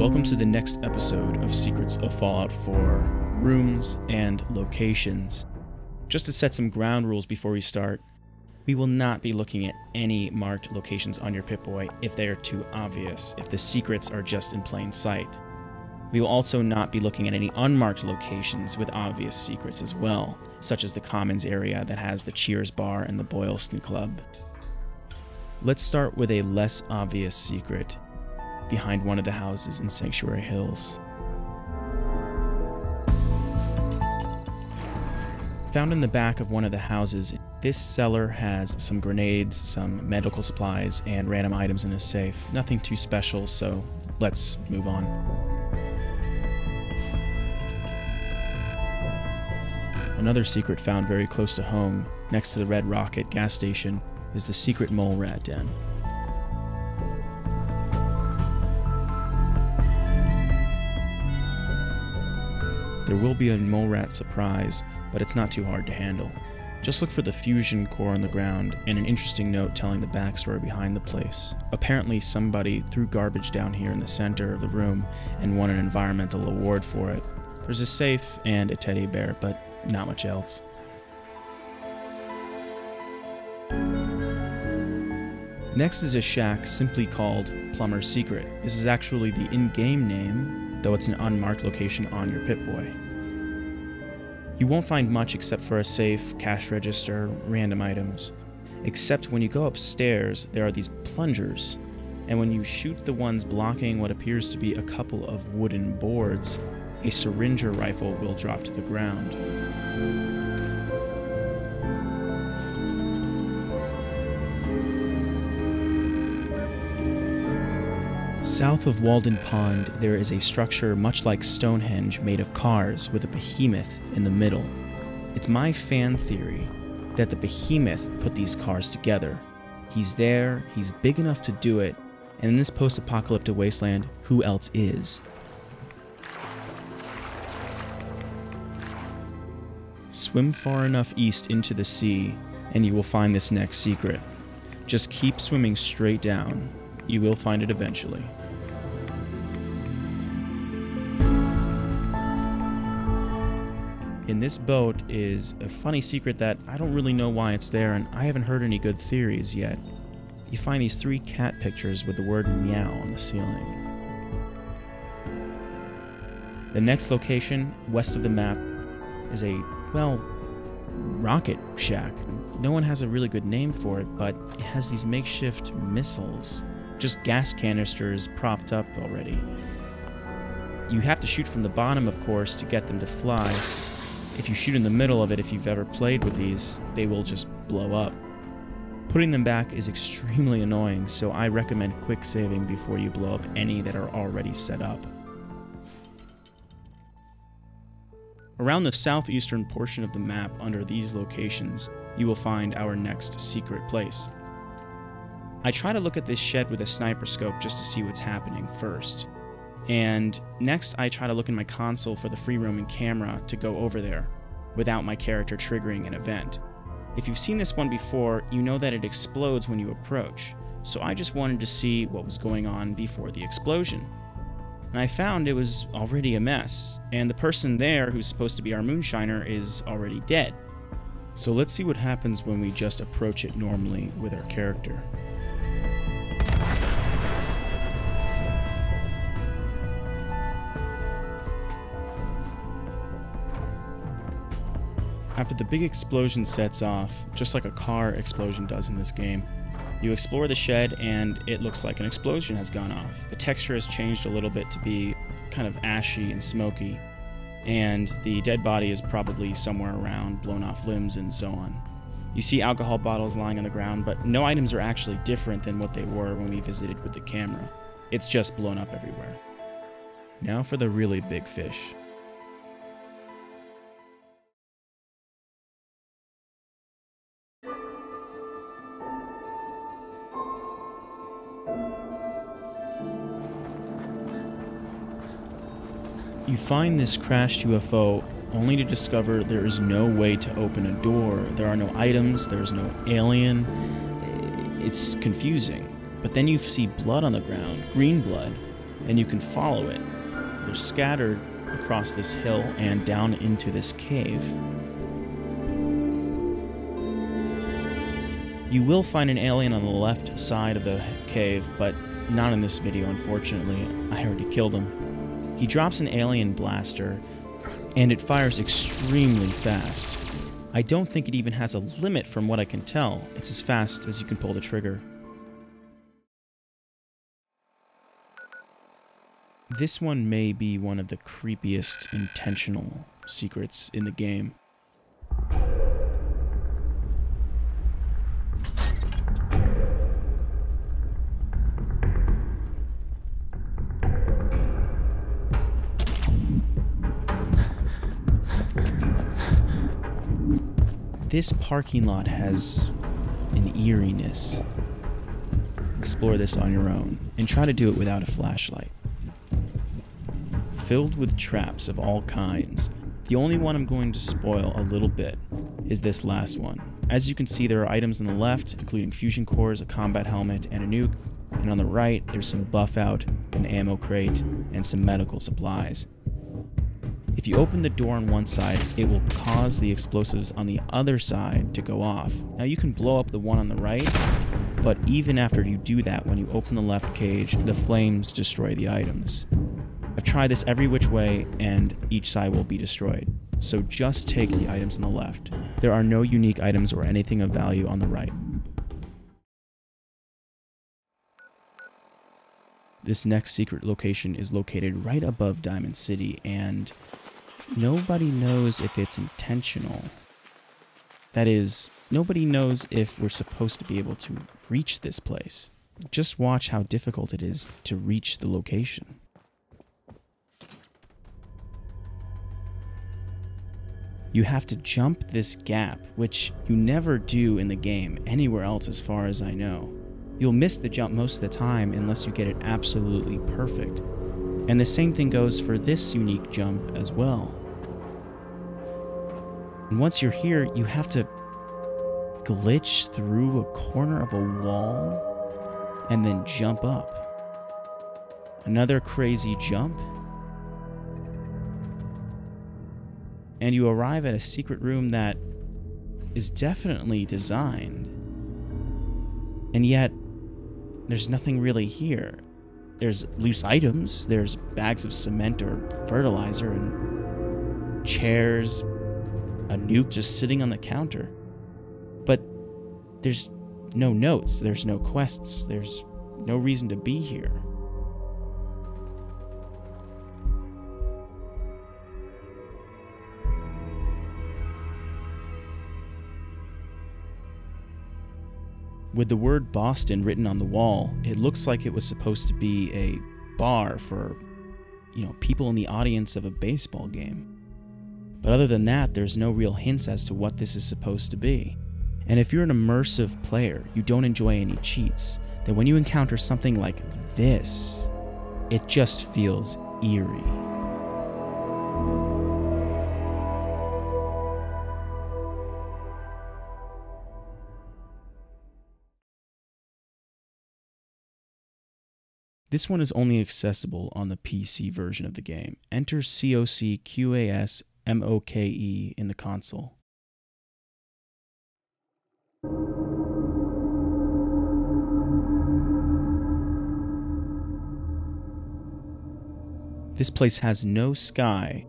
Welcome to the next episode of Secrets of Fallout 4, Rooms and Locations. Just to set some ground rules before we start, we will not be looking at any marked locations on your Pip-Boy if they are too obvious, if the secrets are just in plain sight. We will also not be looking at any unmarked locations with obvious secrets as well, such as the Commons area that has the Cheers Bar and the Boylston Club. Let's start with a less obvious secret behind one of the houses in Sanctuary Hills. Found in the back of one of the houses, this cellar has some grenades, some medical supplies, and random items in a safe. Nothing too special, so let's move on. Another secret found very close to home, next to the Red Rocket gas station, is the secret mole rat den. There will be a mole rat surprise, but it's not too hard to handle. Just look for the fusion core on the ground and an interesting note telling the backstory behind the place. Apparently somebody threw garbage down here in the center of the room and won an environmental award for it. There's a safe and a teddy bear, but not much else. Next is a shack simply called Plumber's Secret. This is actually the in-game name, though it's an unmarked location on your Pip-Boy. You won't find much except for a safe, cash register, random items. Except when you go upstairs, there are these plungers, and when you shoot the ones blocking what appears to be a couple of wooden boards, a syringer rifle will drop to the ground. South of Walden Pond, there is a structure much like Stonehenge made of cars with a behemoth in the middle. It's my fan theory that the behemoth put these cars together. He's there, he's big enough to do it, and in this post-apocalyptic wasteland, who else is? Swim far enough east into the sea, and you will find this next secret. Just keep swimming straight down. You will find it eventually. In this boat is a funny secret that I don't really know why it's there, and I haven't heard any good theories yet. You find these 3 cat pictures with the word meow on the ceiling. The next location, west of the map, is a, well, rocket shack. No one has a really good name for it, but it has these makeshift missiles. Just gas canisters propped up already. You have to shoot from the bottom, of course, to get them to fly. If you shoot in the middle of it, if you've ever played with these, they will just blow up. Putting them back is extremely annoying, so I recommend quick saving before you blow up any that are already set up. Around the southeastern portion of the map under these locations, you will find our next secret place. I try to look at this shed with a sniper scope just to see what's happening first. And next I try to look in my console for the free roaming camera to go over there, without my character triggering an event. If you've seen this one before, you know that it explodes when you approach, so I just wanted to see what was going on before the explosion. And I found it was already a mess, and the person there who's supposed to be our moonshiner is already dead. So let's see what happens when we just approach it normally with our character. After the big explosion sets off, just like a car explosion does in this game, you explore the shed and it looks like an explosion has gone off. The texture has changed a little bit to be kind of ashy and smoky, and the dead body is probably somewhere around, blown off limbs and so on. You see alcohol bottles lying on the ground, but no items are actually different than what they were when we visited with the camera. It's just blown up everywhere. Now for the really big fish. You find this crashed UFO only to discover there is no way to open a door. There are no items, there's no alien. It's confusing. But then you see blood on the ground, green blood, and you can follow it. They're scattered across this hill and down into this cave. You will find an alien on the left side of the cave, but not in this video, unfortunately. I already killed him. He drops an alien blaster, and it fires extremely fast. I don't think it even has a limit from what I can tell. It's as fast as you can pull the trigger. This one may be one of the creepiest intentional secrets in the game. This parking lot has an eeriness. Explore this on your own, and try to do it without a flashlight. Filled with traps of all kinds. The only one I'm going to spoil a little bit is this last one. As you can see, there are items on the left, including fusion cores, a combat helmet, and a nuke. And on the right, there's some buff out, an ammo crate, and some medical supplies. If you open the door on one side, it will cause the explosives on the other side to go off. Now you can blow up the one on the right, but even after you do that, when you open the left cage, the flames destroy the items. I've tried this every which way, and each side will be destroyed. So just take the items on the left. There are no unique items or anything of value on the right. This next secret location is located right above Diamond City, and nobody knows if it's intentional. That is, nobody knows if we're supposed to be able to reach this place. Just watch how difficult it is to reach the location. You have to jump this gap, which you never do in the game anywhere else as far as I know. You'll miss the jump most of the time unless you get it absolutely perfect. And the same thing goes for this unique jump as well. And once you're here, you have to glitch through a corner of a wall and then jump up. Another crazy jump. And you arrive at a secret room that is definitely designed. And yet, there's nothing really here. There's loose items, there's bags of cement or fertilizer, and chairs, a nuke just sitting on the counter. But there's no notes, there's no quests, there's no reason to be here. With the word Boston written on the wall, it looks like it was supposed to be a bar for, people in the audience of a baseball game. But other than that, there's no real hints as to what this is supposed to be. And if you're an immersive player, you don't enjoy any cheats, then when you encounter something like this, it just feels eerie. This one is only accessible on the PC version of the game. Enter COCQASMOKE in the console. This place has no sky,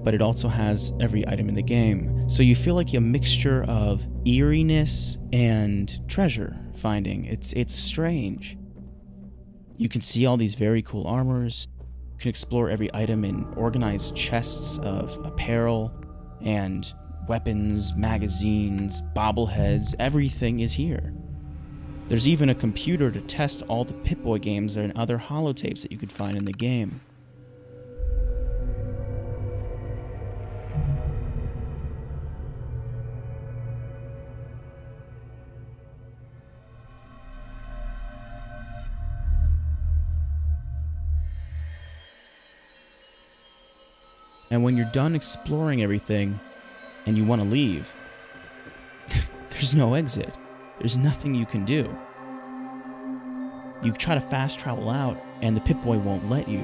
but it also has every item in the game, so you feel like a mixture of eeriness and treasure finding. It's strange. You can see all these very cool armors. You can explore every item in organized chests of apparel and weapons, magazines, bobbleheads. Everything is here. There's even a computer to test all the Pip-Boy games and other holotapes that you could find in the game. And when you're done exploring everything and you want to leave, there's no exit. There's nothing you can do. You try to fast travel out, and the Pip-Boy won't let you.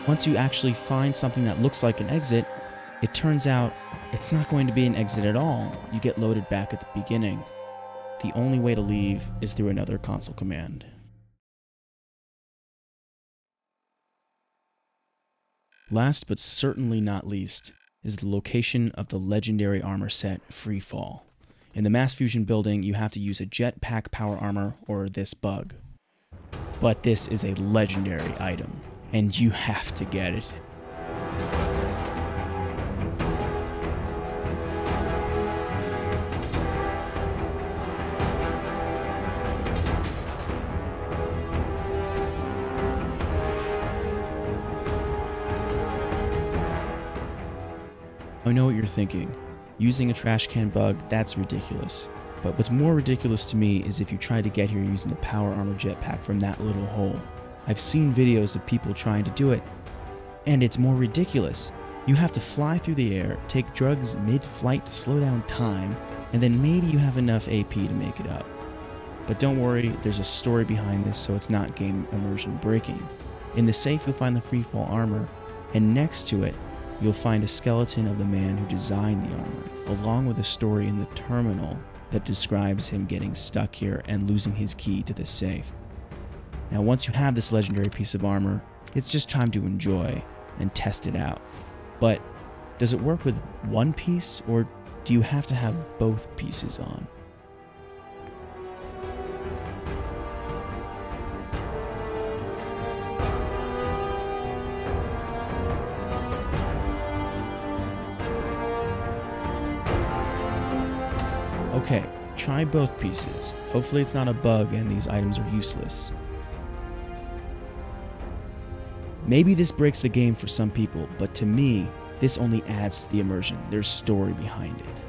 Once you actually find something that looks like an exit, it turns out it's not going to be an exit at all. You get loaded back at the beginning. The only way to leave is through another console command. Last but certainly not least is the location of the legendary armor set Freefall. In the Mass Fusion building, you have to use a jetpack power armor or this bug. But this is a legendary item, and you have to get it. I know what you're thinking. Using a trash can bug, that's ridiculous. But what's more ridiculous to me is if you try to get here using the power armor jetpack from that little hole. I've seen videos of people trying to do it, and it's more ridiculous. You have to fly through the air, take drugs mid-flight to slow down time, and then maybe you have enough AP to make it up. But don't worry, there's a story behind this, so it's not game immersion breaking. In the safe, you'll find the freefall armor, and next to it, you'll find a skeleton of the man who designed the armor, along with a story in the terminal that describes him getting stuck here and losing his key to the safe. Now, once you have this legendary piece of armor, it's just time to enjoy and test it out. But does it work with one piece, or do you have to have both pieces on? Okay, try both pieces. Hopefully it's not a bug and these items are useless. Maybe this breaks the game for some people, but to me, this only adds to the immersion. There's story behind it.